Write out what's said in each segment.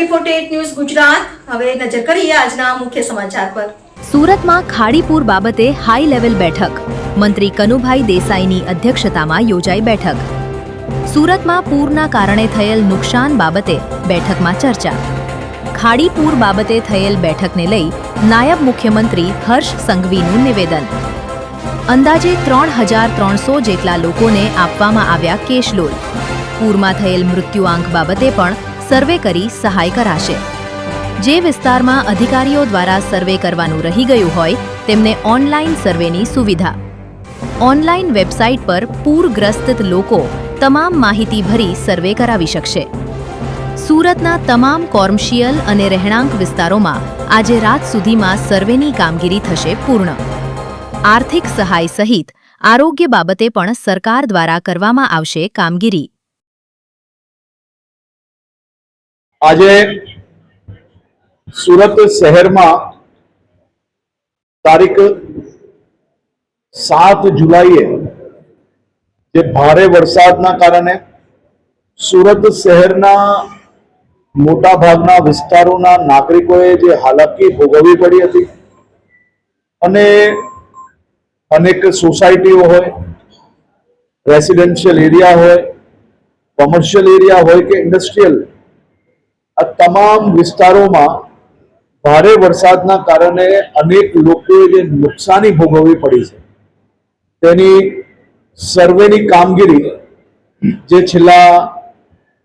AB48 news Gujarat. હવે નજર કરીએ આજના મુખ્ય સમાચાર પર। સુરતમાં ખાડીપુર બાબતે હાઈ લેવલ બેઠક। મંત્રી કનુભાઈ દેસાઈની અધ્યક્ષતામાં યોજાઈ બેઠક। સુરતમાં પૂરના કારણે થયેલ નુકસાન બાબતે બેઠકમાં ચર્ચા। ખાડીપુર બાબતે થયેલ બેઠકને લઈ નાયબ મુખ્યમંત્રી હર્ષ સંઘવીનું નિવેદન। અંદાજે 3300 જેટલા લોકોને આપવામાં આવ્યા કેશલોલ। પૂરમાં થયેલ મૃત્યુઆંક બાબતે પણ સર્વે કરી સહાય કરાશે। જે વિસ્તારમાં અધિકારીઓ દ્વારા સર્વે કરવાનું રહી ગયું હોય તેમને ઓનલાઈન સર્વેની સુવિધા। ઓનલાઈન વેબસાઇટ પર પૂરગ્રસ્ત લોકો તમામ માહિતી ભરી સર્વે કરાવી શકશે। સુરતના તમામ કોમર્શિયલ અને રહેણાંક વિસ્તારોમાં આજે રાત સુધીમાં સર્વેની કામગીરી થશે પૂર્ણ। આર્થિક સહાય સહિત આરોગ્ય બાબતે પણ સરકાર દ્વારા કરવામાં આવશે કામગીરી। આજે સુરત શહેરમાં તારીખ 7 જુલાઈએ જે ભારે વરસાદના કારણે સુરત શહેરના મોટા ભાગના વિસ્તારોના નાગરિકોએ જે હાલાકી ભોગવવી પડી હતી અને અનેક સોસાયટીઓ હોય, રેસિડેન્શિયલ એરિયા હોય, કોમર્શિયલ એરિયા હોય કે ઇન્ડસ્ટ્રીયલ, આ તમામ વિસ્તારોમાં ભારે વરસાદના કારણે અનેક લોકોએ જે નુકસાની ભોગવવી પડી છે તેની સર્વેની કામગીરી જે છેલ્લા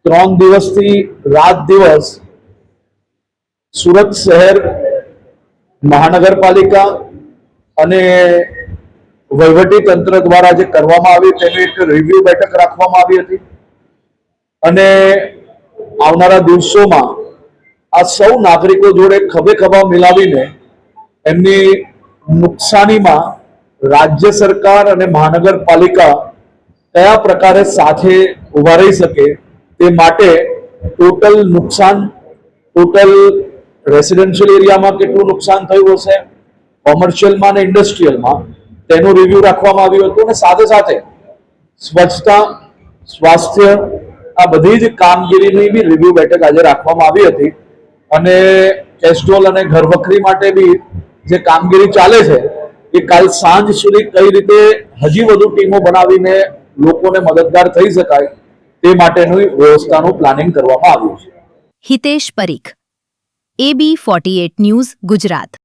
3 દિવસથી રાત દિવસ સુરત શહેર મહાનગરપાલિકા અને વહીવટી તંત્ર દ્વારા જે કરવામાં આવી તેની એક રિવ્યુ બેઠક રાખવામાં આવી હતી અને આવનારા દિવસોમાં આ સૌ નાગરિકો જોડે ખભે ખભા મિલાવીને એમની નુકસાનીમાં રાજ્ય સરકાર અને મહાનગરપાલિકા કયા પ્રકારે સાથે ઉભા રહી શકે તે માટે ટોટલ નુકસાન, ટોટલ રેસિડેન્શિયલ એરિયામાં કેટલું નુકસાન થયું હશે, કોમર્શિયલમાં અને ઇન્ડસ્ટ્રીયલમાં તેનું રિવ્યુ રાખવામાં આવ્યું હતું અને સાથે સાથે સ્વચ્છતા, સ્વાસ્થ્ય, આ બધી જ કામગીરીની બી રિવ્યુ બેઠક આજે રાખવામાં આવી હતી અને કેસ્ટ્રોલ અને ઘરવખરી માટે બી જે કામગીરી ચાલે છે એ કાલ સાંજ સુધી કઈ રીતે હજી વધુ ટીમો બનાવીને લોકોને મદદગાર થઈ શકાય તે માટેની વ્યવસ્થાનું પ્લાનિંગ કરવામાં આવ્યું છે। Hitesh Parikh, AB48 news Gujarat.